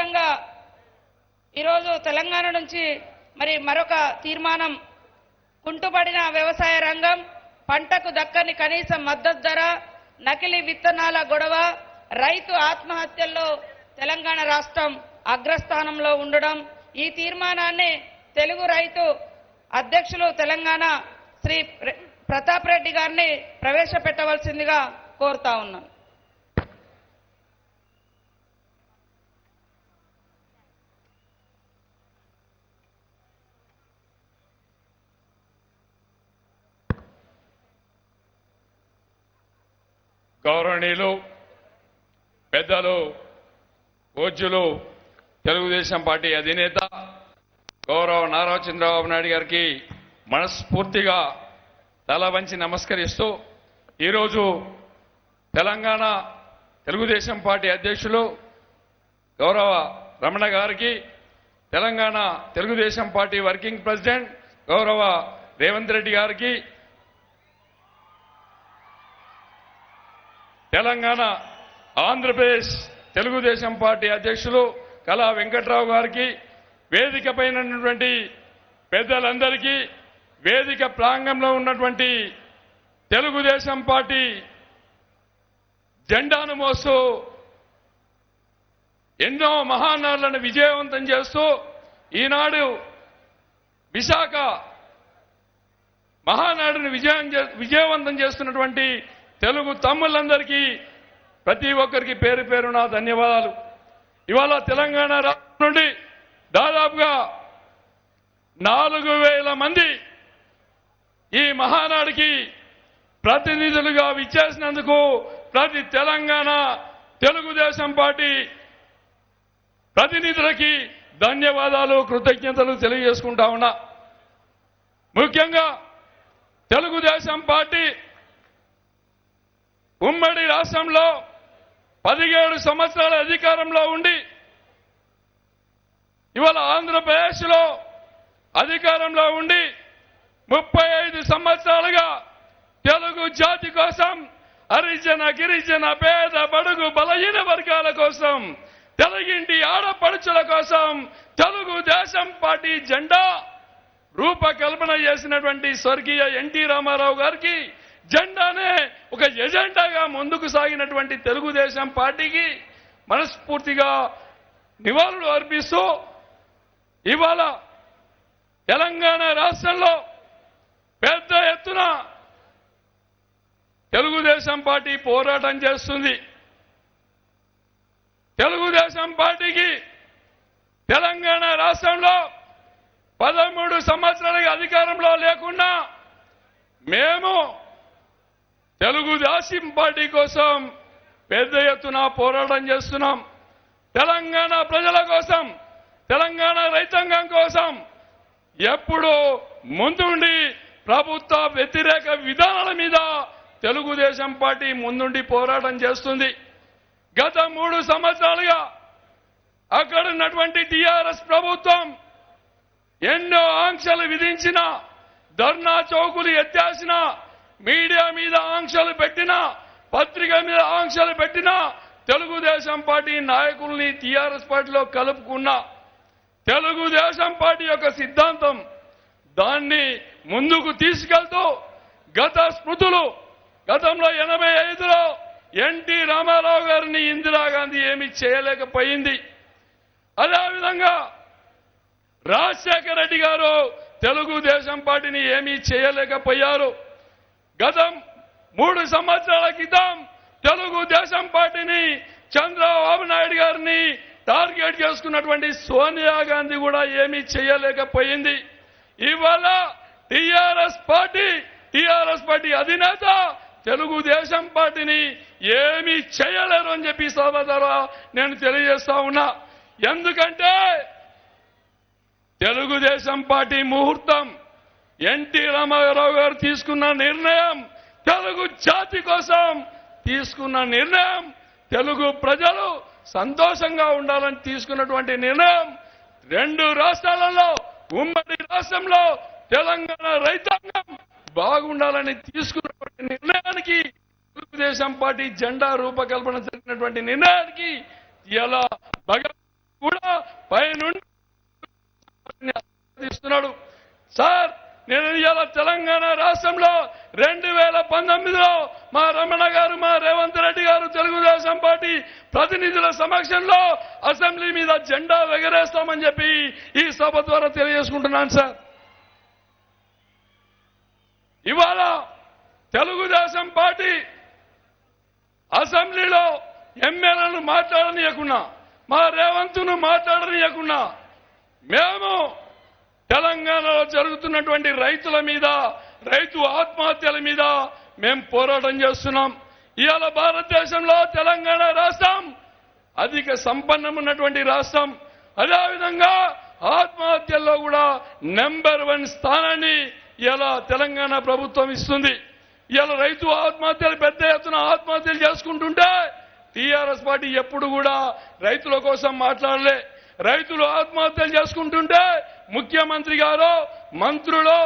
అదేవిధంగా ఈరోజు తెలంగాణ నుంచి మరి మరొక తీర్మానం, కుంటుపడిన వ్యవసాయ రంగం, పంటకు దక్కని కనీస మద్దతు ధర, నకిలీ విత్తనాల గొడవ, రైతు ఆత్మహత్యల్లో తెలంగాణ రాష్ట్రం అగ్రస్థానంలో ఉండడం. ఈ తీర్మానాన్ని తెలుగు రైతు అధ్యక్షులు తెలంగాణ శ్రీ ప్రతాప్ రెడ్డి గారిని ప్రవేశపెట్టవలసిందిగా కోరుతా ఉన్నాను. గౌరవనీయులు పెద్దలు పూజ్యులు తెలుగుదేశం పార్టీ అధినేత గౌరవ నారా చంద్రబాబు నాయుడు గారికి మనస్ఫూర్తిగా తల వంచి నమస్కరిస్తూ ఈరోజు తెలంగాణ తెలుగుదేశం పార్టీ అధ్యక్షులు గౌరవ రమణ గారికి, Telangana Telugu Desam party working president గౌరవ రేవంత్ రెడ్డి గారికి, తెలంగాణ ఆంధ్రప్రదేశ్ తెలుగుదేశం పార్టీ అధ్యక్షులు కళా వెంకట్రావు గారికి, వేదిక పైన ఉన్నటువంటి పెద్దలందరికీ, వేదిక ప్రాంగణంలో ఉన్నటువంటి తెలుగుదేశం పార్టీ జెండాను మోస్తూ ఎన్నో మహానాడులను విజయవంతం చేస్తూ ఈనాడు విశాఖ మహానాడుని విజయవంతం చేస్తున్నటువంటి తెలుగు తమ్ముళ్ళందరికీ ప్రతి ఒక్కరికి పేరు పేరున ధన్యవాదాలు. ఇవాళ తెలంగాణ రాష్ట్రం నుండి దాదాపుగా 4,000 మంది ఈ మహానాడుకి ప్రతినిధులుగా విచ్చేసినందుకు ప్రతి తెలంగాణ తెలుగుదేశం పార్టీ ప్రతినిధులకి ధన్యవాదాలు, కృతజ్ఞతలు తెలియజేసుకుంటా ఉన్నా. ముఖ్యంగా తెలుగుదేశం పార్టీ ఉమ్మడి రాష్ట్రంలో 17 సంవత్సరాల అధికారంలో ఉండి ఇవాళ ఆంధ్రప్రదేశ్లో అధికారంలో ఉండి 35 సంవత్సరాలుగా తెలుగు జాతి కోసం, హరిజన గిరిజన పేద బడుగు బలహీన వర్గాల కోసం, తెలుగింటి ఆడపడుచుల కోసం తెలుగుదేశం పార్టీ జెండా రూపకల్పన చేసినటువంటి స్వర్గీయ ఎన్టీ రామారావు గారికి జెండానే ఒక ఎజెండాగా ముందుకు సాగినటువంటి తెలుగుదేశం పార్టీకి మనస్ఫూర్తిగా నివాళులు అర్పిస్తూ ఇవాళ తెలంగాణ రాష్ట్రంలో పెద్ద ఎత్తున తెలుగుదేశం పార్టీ పోరాటం చేస్తుంది. తెలుగుదేశం పార్టీకి తెలంగాణ రాష్ట్రంలో 13 సంవత్సరాలుగా అధికారంలో లేకుండా మేము తెలుగుదేశం పార్టీ కోసం పెద్ద ఎత్తున పోరాటం చేస్తున్నాం. తెలంగాణ ప్రజల కోసం, తెలంగాణ రైతాంగం కోసం ఎప్పుడూ ముందుండి ప్రభుత్వ వ్యతిరేక విధానాల మీద తెలుగుదేశం పార్టీ ముందుండి పోరాటం చేస్తుంది. గత 3 సంవత్సరాలుగా అక్కడ ఉన్నటువంటి టీఆర్ఎస్ ప్రభుత్వం ఎన్నో ఆంక్షలు విధించిన, ధర్నా చౌకులు ఎత్తేసిన, మీడియా మీద ఆంక్షలు పెట్టినా, పత్రిక మీద ఆంక్షలు పెట్టినా, తెలుగుదేశం పార్టీ నాయకుల్ని టీఆర్ఎస్ పార్టీలో కలుపుకున్నా తెలుగుదేశం పార్టీ యొక్క సిద్ధాంతం దాన్ని ముందుకు తీసుకెళ్తూ గత స్మృతులు, గతంలో 85లో ఎన్టీ రామారావు గారిని ఇందిరాగాంధీ ఏమీ చేయలేకపోయింది. అదేవిధంగా రాజశేఖర రెడ్డి గారు తెలుగుదేశం పార్టీని ఏమీ చేయలేకపోయారు. గత 3 సంవత్సరాల క్రితం తెలుగుదేశం పార్టీని చంద్రబాబు నాయుడు గారిని టార్గెట్ చేసుకున్నటువంటి సోనియా గాంధీ కూడా ఏమీ చేయలేకపోయింది. ఇవాళ టీఆర్ఎస్ పార్టీ అధినేత తెలుగుదేశం పార్టీని ఏమీ చేయలేరు అని చెప్పి సభ ద్వారా నేను తెలియజేస్తా ఉన్నా. ఎందుకంటే తెలుగుదేశం పార్టీ ముహూర్తం, ఎన్టీ రామారావు గారు తీసుకున్న నిర్ణయం, తెలుగు జాతి కోసం తీసుకున్న నిర్ణయం, తెలుగు ప్రజలు సంతోషంగా ఉండాలని తీసుకున్నటువంటి నిర్ణయం, 2 రాష్ట్రాలలో ఉమ్మడి రాష్ట్రంలో తెలంగాణ రైతాంగం బాగుండాలని తీసుకున్నటువంటి నిర్ణయానికి, తెలుగుదేశం పార్టీ జెండా రూపకల్పన జరిగినటువంటి నిర్ణయానికి ఇలా భగవంతుడు కూడా నేను ఇవాళ తెలంగాణ రాష్ట్రంలో 2019లో మా రమణ గారు, మా రేవంత్ రెడ్డి గారు తెలుగుదేశం పార్టీ ప్రతినిధుల సమక్షంలో అసెంబ్లీ మీద జెండా ఎగరేస్తామని చెప్పి ఈ సభ ద్వారా తెలియజేసుకుంటున్నాను సార్. ఇవాళ తెలుగుదేశం పార్టీ అసెంబ్లీలో ఎమ్మెల్యేలను మాట్లాడనీయకున్నా, మా రేవంత్ను మాట్లాడనీయకున్నా మేము తెలంగాణలో జరుగుతున్నటువంటి రైతుల మీద, రైతు ఆత్మహత్యల మీద మేము పోరాటం చేస్తున్నాం. ఇవాళ భారతదేశంలో తెలంగాణ రాష్ట్రం అధిక సంపన్నం ఉన్నటువంటి రాష్ట్రం. అదేవిధంగా ఆత్మహత్యల్లో కూడా నెంబర్ 1 స్థానాన్ని ఇలా తెలంగాణ ప్రభుత్వం ఇస్తుంది. ఇలా రైతు ఆత్మహత్యలు పెద్ద ఎత్తున ఆత్మహత్యలు చేసుకుంటుంటే టీఆర్ఎస్ పార్టీ ఎప్పుడు కూడా రైతుల కోసం మాట్లాడలే. రైతులు ఆత్మహత్యలు చేసుకుంటుంటే ముఖ్యమంత్రి గారు, మంత్రులు,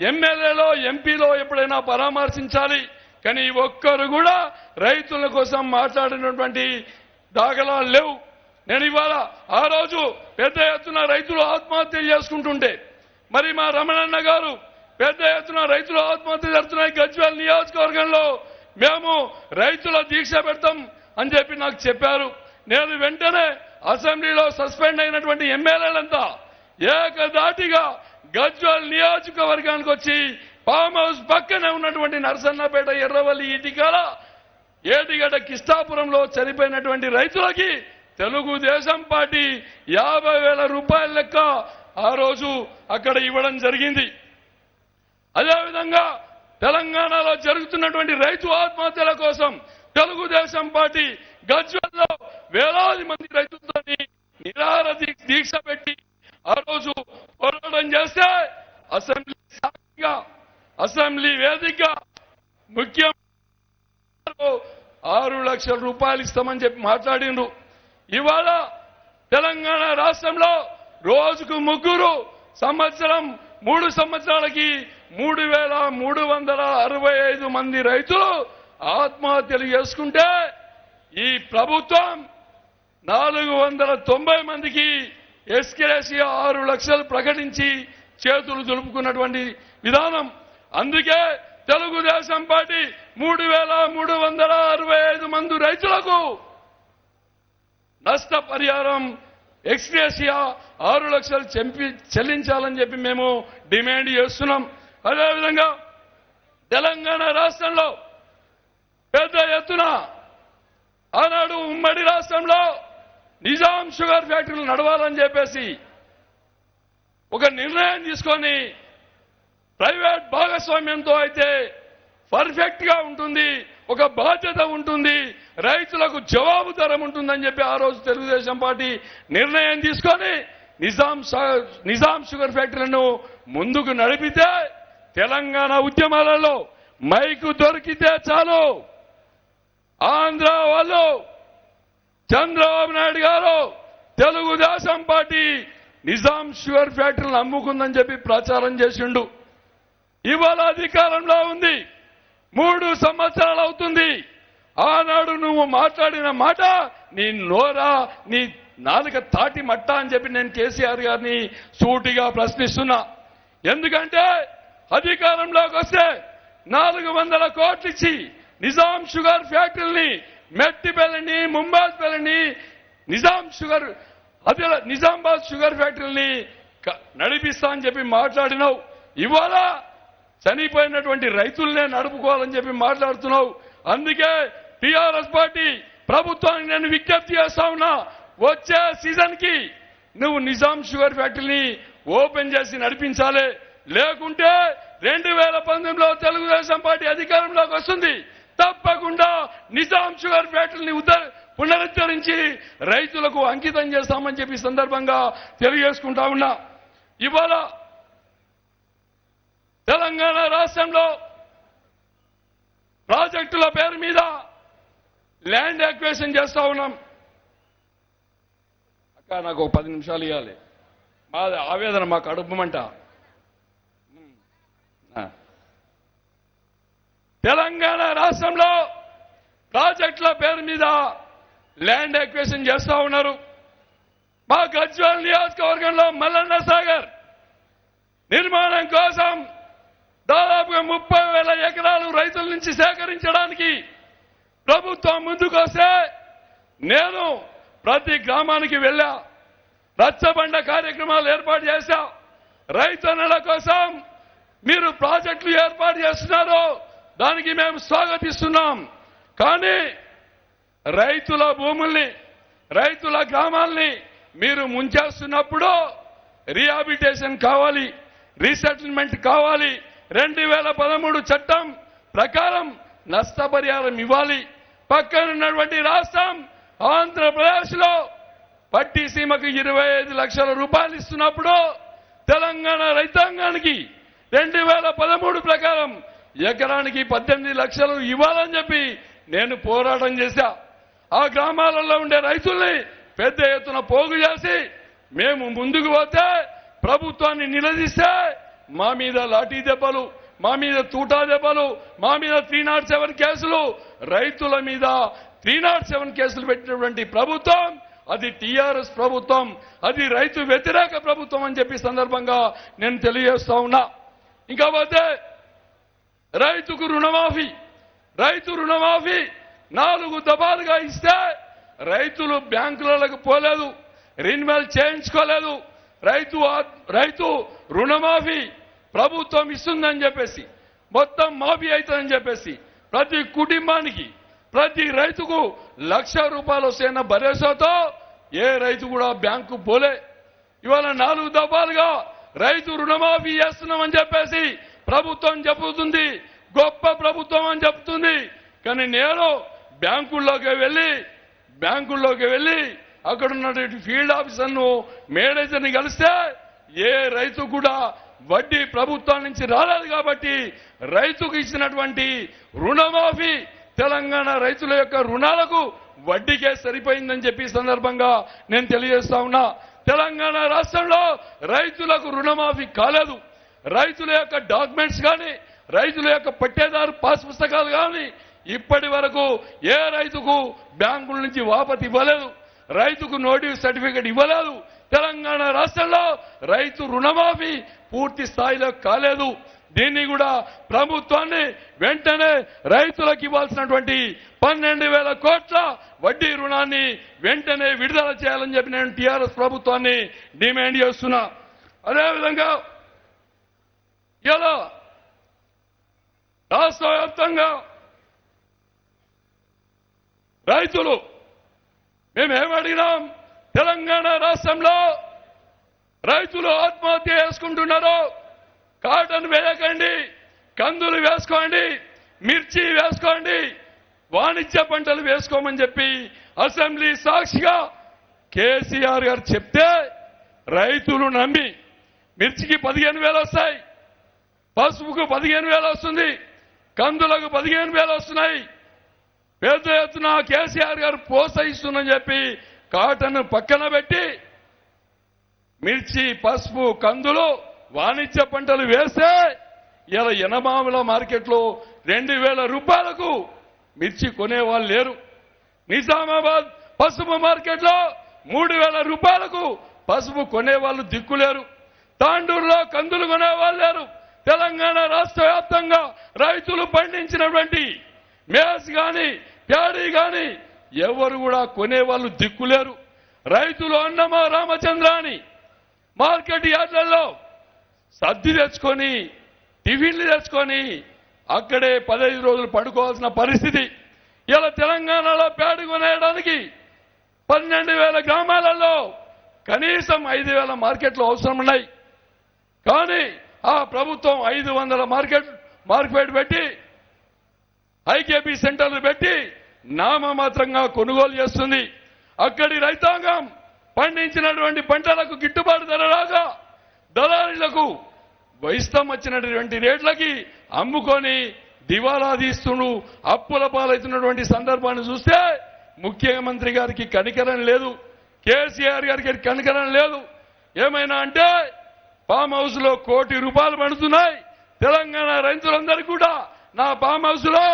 ఎమ్మెల్యేలో, ఎంపీలో ఎప్పుడైనా పరామర్శించాలి. కానీ ఒక్కరు కూడా రైతుల కోసం మాట్లాడినటువంటి దాఖలాలు లేవు. నేను ఇవాళ ఆ రోజు పెద్ద ఎత్తున రైతులు ఆత్మహత్యలు చేసుకుంటుంటే మరి మా రమణన్న గారు పెద్ద ఎత్తున రైతులు ఆత్మహత్య జరుగుతున్నాయి గజ్వేల్ నియోజకవర్గంలో, మేము రైతుల దీక్ష పెడతాం అని చెప్పి నాకు చెప్పారు. నేను వెంటనే అసెంబ్లీలో సస్పెండ్ అయినటువంటి ఎమ్మెల్యేలంతా ఏకదాటిగా గజ్వేల్ నియోజకవర్గానికి వచ్చి ఫామ్ హౌస్ పక్కనే ఉన్నటువంటి నరసన్నపేట, ఎర్రవల్లి, ఇటికాల, ఏటిగడ్డ, కిష్టాపురంలో చనిపోయినటువంటి రైతులకి తెలుగుదేశం పార్టీ 50,000 రూపాయల లెక్క ఆ రోజు అక్కడ ఇవ్వడం జరిగింది. అదేవిధంగా తెలంగాణలో జరుగుతున్నటువంటి రైతు ఆత్మహత్యల కోసం తెలుగుదేశం పార్టీ గజ్వేల్లో వేలాది మంది రైతులతో నిరాహార దీక్ష పెట్టి ఆ రోజు పోరాటం చేస్తే అసెంబ్లీ సాక్షిగా, అసెంబ్లీ వేదికగా ముఖ్యమంత్రి 6 లక్షల రూపాయలు ఇస్తామని చెప్పి మాట్లాడిండ్రు. ఇవాళ తెలంగాణ రాష్ట్రంలో రోజుకు 3 సంవత్సరం 3 సంవత్సరాలకి 3,365 మంది రైతులు ఆత్మహత్యలు చేసుకుంటే ఈ ప్రభుత్వం 490 మందికి ఎస్కేసీ 6 లక్షలు ప్రకటించి చేతులు దులుపుకున్నటువంటి విధానం. అందుకే తెలుగుదేశం పార్టీ 3,365 మంది రైతులకు నష్టపరిహారం ఎక్స్గ్రేషియా 6 లక్షలు చెల్లించాలని చెప్పి మేము డిమాండ్ చేస్తున్నాం. అదేవిధంగా తెలంగాణ రాష్ట్రంలో పెద్ద ఎత్తున ఆనాడు ఉమ్మడి రాష్ట్రంలో నిజాం షుగర్ ఫ్యాక్టరీలు నడవాలని చెప్పేసి ఒక నిర్ణయం తీసుకొని ప్రైవేట్ భాగస్వామ్యంతో అయితే పర్ఫెక్ట్ గా ఉంటుంది, ఒక బాధ్యత ఉంటుంది, రైతులకు జవాబుదారం ఉంటుందని చెప్పి ఆ రోజు తెలుగుదేశం పార్టీ నిర్ణయం తీసుకొని నిజాం షుగర్ ఫ్యాక్టరీలను ముందుకు నడిపితే తెలంగాణ ఉద్యమాలలో మైకు దొరికితే చాలు ఆంధ్ర వాళ్ళు, చంద్రబాబు నాయుడు గారు, తెలుగుదేశం పార్టీ నిజాం షుగర్ ఫ్యాక్టరీలను అమ్ముకుందని చెప్పి ప్రచారం చేసిండు. ఇవాళ అధికారంలో ఉంది, 3 సంవత్సరాలు అవుతుంది. ఆనాడు నువ్వు మాట్లాడిన మాట నీ నోరా, నీ నాలుక తాటి మట్ట అని చెప్పి నేను కేసీఆర్ గారిని సూటిగా ప్రశ్నిస్తున్నా. ఎందుకంటే అధికారంలోకి వస్తే 400 కోట్లు ఇచ్చి నిజాం షుగర్ ఫ్యాక్టరీని, మెట్టిపల్లిని, ముంబాజ్పల్లిని, నిజామాబాద్ షుగర్ ఫ్యాక్టరీని నడిపిస్తా అని చెప్పి మాట్లాడినావు. ఇవాళ చనిపోయినటువంటి రైతులనే నడుపుకోవాలని చెప్పి మాట్లాడుతున్నావు. అందుకే టీఆర్ఎస్ పార్టీ ప్రభుత్వానికి నేను విజ్ఞప్తి చేస్తా ఉన్నా, వచ్చే సీజన్ కి నువ్వు నిజాం షుగర్ ఫ్యాక్టరీని ఓపెన్ చేసి నడిపించాలి. లేకుంటే 2019లో తెలుగుదేశం పార్టీ అధికారంలోకి వస్తుంది, తప్పకుండా నిజాం షుగర్ ఫ్యాక్టరీని పునరుద్ధరించి రైతులకు అంకితం చేస్తామని చెప్పి సందర్భంగా తెలియజేసుకుంటా ఉన్నా. ఇవాళ తెలంగాణ రాష్ట్రంలో ప్రాజెక్టుల పేరు మీద ల్యాండ్ అక్వేషన్ చేస్తా ఉన్నాం. అక్క నాకు ఒక 10 నిమిషాలు ఇవ్వాలి, మా ఆవేదన మాకు అడుపుమంట. తెలంగాణ రాష్ట్రంలో ప్రాజెక్టుల పేరు మీద ల్యాండ్ అక్వేషన్ చేస్తా ఉన్నారు. మా గజ్వేల్ నియోజకవర్గంలో మల్లన్న సాగర్ నిర్మాణం కోసం దాదాపుగా 30,000 ఎకరాలు రైతుల నుంచి సేకరించడానికి ప్రభుత్వం ముందుకొస్తే నేను ప్రతి గ్రామానికి వెళ్ళా, రచ్చబండ కార్యక్రమాలు ఏర్పాటు చేశా. రైతన్నల కోసం మీరు ప్రాజెక్టులు ఏర్పాటు చేస్తున్నారు, దానికి మేము స్వాగతిస్తున్నాం. కానీ రైతుల భూముల్ని, రైతుల గ్రామాల్ని మీరు ముంచేస్తున్నప్పుడు రీహాబిలిటేషన్ కావాలి, రీసెటిల్మెంట్ కావాలి. 2013 చట్టం ప్రకారం నష్టపరిహారం ఇవ్వాలి. పక్కనున్నటువంటి రాష్ట్రం ఆంధ్రప్రదేశ్ లో పట్టి సీమకు 25 లక్షల రూపాయలు ఇస్తున్నప్పుడు తెలంగాణ రైతాంగానికి 2013 ప్రకారం ఎకరానికి 18 లక్షలు ఇవ్వాలని చెప్పి నేను పోరాటం చేశా. ఆ గ్రామాలలో ఉండే రైతుల్ని పెద్ద ఎత్తున పోగు చేసి మేము ముందుకు పోతే ప్రభుత్వాన్ని నిలదీస్తే మా మీద లాఠీ దెబ్బలు, మా మీద తూటా దెబ్బలు, మా మీద 307 కేసులు, రైతుల మీద 307 కేసులు పెట్టినటువంటి ప్రభుత్వం అది టీఆర్ఎస్ ప్రభుత్వం, అది రైతు వ్యతిరేక ప్రభుత్వం అని చెప్పి సందర్భంగా నేను తెలియజేస్తా ఉన్నా. ఇంకా పోతే రైతుకు రుణమాఫీ, రైతు రుణమాఫీ 4 దఫాలుగా ఇస్తే రైతులు బ్యాంకులకు పోలేదు, రెన్యువల్ చేయించుకోలేదు. రైతు రుణమాఫీ ప్రభుత్వం ఇస్తుందని చెప్పేసి, మొత్తం మాఫీ అవుతుందని చెప్పేసి ప్రతి కుటుంబానికి, ప్రతి రైతుకు 1,00,000 రూపాయలు వస్తాయన్న భరోసాతో ఏ రైతు కూడా బ్యాంకు పోలే. ఇవాళ 4 దఫాలుగా రైతు రుణమాఫీ చేస్తున్నామని చెప్పేసి ప్రభుత్వం చెబుతుంది, గొప్ప ప్రభుత్వం అని చెప్తుంది. కానీ నేను బ్యాంకుల్లోకి వెళ్ళి అక్కడ ఉన్నటువంటి ఫీల్డ్ ఆఫీసర్ను, మేనేజర్ని కలిస్తే ఏ రైతు కూడా వడ్డీ ప్రభుత్వం నుంచి రాలేదు. కాబట్టి రైతుకు ఇచ్చినటువంటి రుణమాఫీ తెలంగాణ రైతుల యొక్క రుణాలకు వడ్డీకే సరిపోయిందని చెప్పి సందర్భంగా నేను తెలియజేస్తా ఉన్నా. తెలంగాణ రాష్ట్రంలో రైతులకు రుణమాఫీ కాలేదు. రైతుల యొక్క డాక్యుమెంట్స్ కానీ, రైతుల యొక్క పట్టేదారు పాస్ పుస్తకాలు కానీ ఇప్పటి వరకు ఏ రైతుకు బ్యాంకుల నుంచి వాపతి ఇవ్వలేదు, రైతుకు నోటీస్ సర్టిఫికెట్ ఇవ్వలేదు. తెలంగాణ రాష్ట్రంలో రైతు రుణమాఫీ పూర్తి స్థాయిలో కాలేదు. దీన్ని కూడా ప్రభుత్వాన్ని వెంటనే రైతులకు ఇవ్వాల్సినటువంటి 12,000 కోట్ల వడ్డీ రుణాన్ని వెంటనే విడుదల చేయాలని చెప్పి నేను టీఆర్ఎస్ ప్రభుత్వాన్ని డిమాండ్ చేస్తున్నా. అదేవిధంగా ఇలా రాష్ట్ర వ్యాప్తంగా రైతులు మేమేమడిగినాం, తెలంగాణ రాష్ట్రంలో రైతులు ఆత్మహత్య చేసుకుంటున్నారు. కాటన్ వేయకండి, కందులు వేసుకోండి, మిర్చి వేసుకోండి, వాణిజ్య పంటలు వేసుకోమని చెప్పి అసెంబ్లీ సాక్షిగా కేసీఆర్ గారు చెప్తే రైతులు నమ్మి మిర్చికి 15,000 వస్తాయి, పసుపుకు 15,000 వస్తుంది, కందులకు 15,000 వస్తున్నాయి. పెద్ద ఎత్తున కేసీఆర్ గారు ప్రోత్సహిస్తుందని చెప్పి కాటన్ పక్కన పెట్టి మిర్చి, పసుపు, కందులు వాణిజ్య పంటలు వేస్తే ఇలా ఎనమాముల మార్కెట్లో 2,000 రూపాయలకు మిర్చి కొనేవాళ్ళు లేరు. నిజామాబాద్ పసుపు మార్కెట్లో 3,000 రూపాయలకు పసుపు కొనేవాళ్ళు దిక్కులేరు. తాండూరులో కందులు కొనేవాళ్ళు లేరు. తెలంగాణ రాష్ట్ర వ్యాప్తంగా రైతులు పండించినటువంటి మేస్ కానీ, ప్యాడీ కానీ ఎవరు కూడా కొనేవాళ్ళు దిక్కులేరు. రైతులు అన్నమా రామచంద్రాని మార్కెట్ యార్డ్లలో సర్ది తెచ్చుకొని, టిఫిన్లు తెచ్చుకొని అక్కడే 15 రోజులు పడుకోవాల్సిన పరిస్థితి. ఇలా తెలంగాణలో ప్యాడీ కొనేయడానికి 12,000 గ్రామాలలో కనీసం 5,000 మార్కెట్లు అవసరం ఉన్నాయి. కానీ ఆ ప్రభుత్వం 500 మార్కెట్ పెట్టి, ఐకేపీ సెంటర్లు పెట్టి నామమాత్రంగా కొనుగోలు చేస్తుంది. అక్కడి రైతాంగం పండించినటువంటి పంటలకు గిట్టుబాటు ధర రాగా దళారీలకు ఇష్టం వచ్చినటువంటి రేట్లకి అమ్ముకొని దివాలా తీస్తుడు, అప్పుల పాలవుతున్నటువంటి సందర్భాన్ని చూస్తే ముఖ్యమంత్రి గారికి కనికరం లేదు, కేసీఆర్ గారికి కనికరం లేదు. ఏమైనా అంటే ఫామ్ హౌస్ లో 1 కోటి రూపాయలు పడుతున్నాయి. తెలంగాణ రైతులందరికీ కూడా నా ఫామ్ హౌస్ లో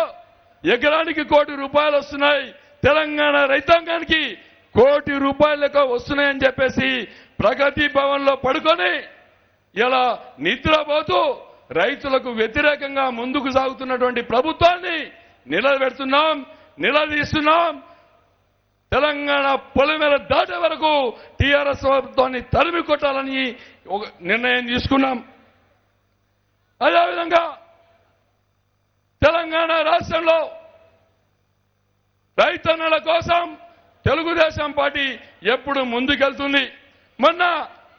ఎకరానికి 1 కోటి రూపాయలు వస్తున్నాయి, తెలంగాణ రైతాంగానికి 1 కోటి రూపాయల లెక్క వస్తున్నాయని చెప్పేసి ప్రగతి భవన్ లో పడుకొని ఇలా నిద్రపోతూ రైతులకు వ్యతిరేకంగా ముందుకు సాగుతున్నటువంటి ప్రభుత్వాన్ని నిలబెడుతున్నాం, నిలదీస్తున్నాం. తెలంగాణ పొలిమేర దాటే వరకు టీఆర్ఎస్ ప్రభుత్వాన్ని తరిమి కొట్టాలని ఒక నిర్ణయం తీసుకున్నాం. అదేవిధంగా తెలంగాణ రాష్ట్రంలో రైతన్నల కోసం తెలుగుదేశం పార్టీ ఎప్పుడు ముందుకెళ్తుంది. మొన్న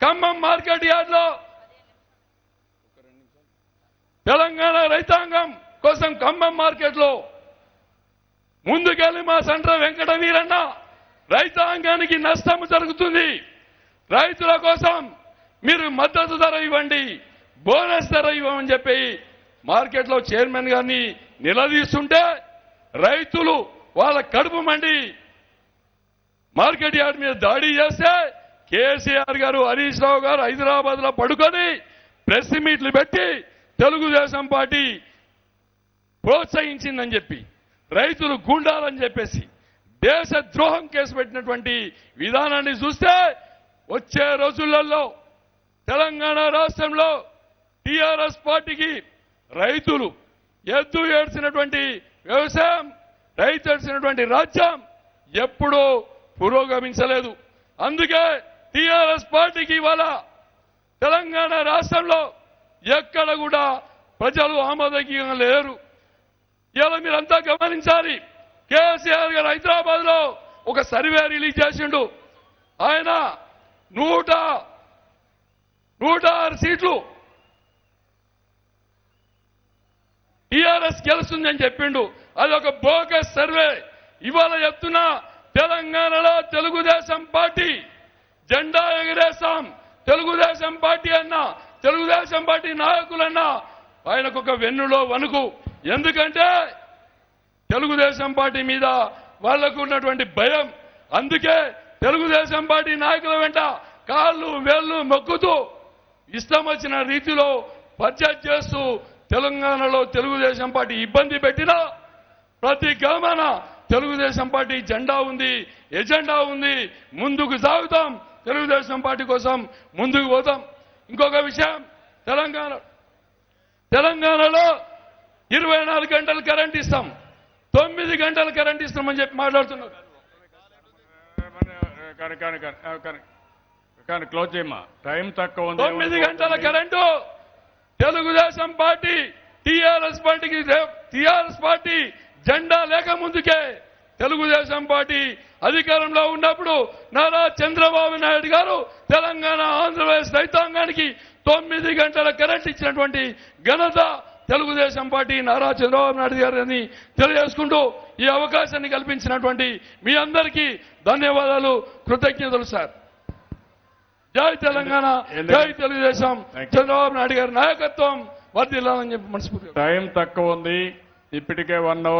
ఖమ్మం మార్కెట్ యార్డ్లో తెలంగాణ రైతాంగం కోసం ఖమ్మం మార్కెట్లో ముందుకెళ్లి మా సండ్ర వెంకట వీరన్న రైతాంగానికి నష్టం జరుగుతుంది, రైతుల కోసం మీరు మద్దతు ధర ఇవ్వండి, బోనస్ ధర ఇవ్వమని చెప్పి మార్కెట్లో చైర్మన్ గారిని నిలదీస్తుంటే రైతులు వాళ్ళ కడుపు మండి మార్కెట్ యార్డ్ మీద దాడి చేస్తే కేసీఆర్ గారు, హరీష్ రావు గారు హైదరాబాద్ లో పడుకొని ప్రెస్ మీట్లు పెట్టి తెలుగుదేశం పార్టీ ప్రోత్సహించిందని చెప్పి రైతులు గుండాలని చెప్పేసి దేశ ద్రోహం కేసు పెట్టినటువంటి విధానాన్ని చూస్తే వచ్చే రోజులలో తెలంగాణ రాష్ట్రంలో టీఆర్ఎస్ పార్టీకి రైతులు ఎద్దు ఏడ్చినటువంటి వ్యవసాయం, రైతు ఏడ్చినటువంటి రాజ్యం ఎప్పుడూ పురోగమించలేదు. అందుకే టీఆర్ఎస్ పార్టీకి ఇవాళ తెలంగాణ రాష్ట్రంలో ఎక్కడ కూడా ప్రజలు ఆమోదకీయంగా లేరు. ఇలా మీరంతా గమనించాలి. కేసీఆర్ గారు హైదరాబాద్ లో ఒక సర్వే రిలీజ్ చేసిండు. ఆయన 106 సీట్లు టీఆర్ఎస్ గెలుస్తుందని చెప్పిండు. అది ఒక బోగస్ సర్వే. ఇవాళ చెప్తున్నా తెలంగాణలో తెలుగుదేశం పార్టీ జెండా ఎగిరేస్తాం. తెలుగుదేశం పార్టీ అన్నా, తెలుగుదేశం పార్టీ నాయకులన్నా ఆయనకు ఒక వెన్నులో వణుకు. ఎందుకంటే తెలుగుదేశం పార్టీ మీద వాళ్లకు ఉన్నటువంటి భయం. అందుకే తెలుగుదేశం పార్టీ నాయకుల వెంట కాళ్ళు వేళ్లు మొక్కుతూ ఇష్టం వచ్చిన రీతిలో బడ్జెట్ చేస్తూ తెలంగాణలో తెలుగుదేశం పార్టీ ఇబ్బంది పెట్టినా ప్రతి గ్రామాన తెలుగుదేశం పార్టీ జెండా ఉంది, ఎజెండా ఉంది. ముందుకు సాగుతాం, తెలుగుదేశం పార్టీ కోసం ముందుకు పోతాం. ఇంకొక విషయం, తెలంగాణలో 24 గంటలు కరెంట్ ఇస్తాం, 9 గంటలు కరెంట్ ఇస్తామని చెప్పి మాట్లాడుతున్నారు. కానీ క్లోజ్ చేయమా, టైం తక్కువ ఉంది. 9 గంటల current Telugu Desam party TRS party జెండా లేక ముందుకే తెలుగుదేశం పార్టీ అధికారంలో ఉన్నప్పుడు నారా చంద్రబాబు నాయుడు గారు తెలంగాణ ఆంధ్రప్రదేశ్ రైతాంగానికి 9 గంటల కరెంట్ ఇచ్చినటువంటి ఘనత తెలుగుదేశం పార్టీ నారా చంద్రబాబు నాయుడు గారిని తెలియజేసుకుంటూ ఈ అవకాశాన్ని కల్పించినటువంటి మీ అందరికీ ధన్యవాదాలు, కృతజ్ఞతలు సార్. జై తెలంగాణ, జై తెలుగుదేశం, చంద్రబాబు నాయుడు గారి నాయకత్వం వర్ధిల్లాలని చెప్పి మనస్ఫూర్తిగా. టైం తక్కువ ఉంది, ఇప్పటికే 1 అవర్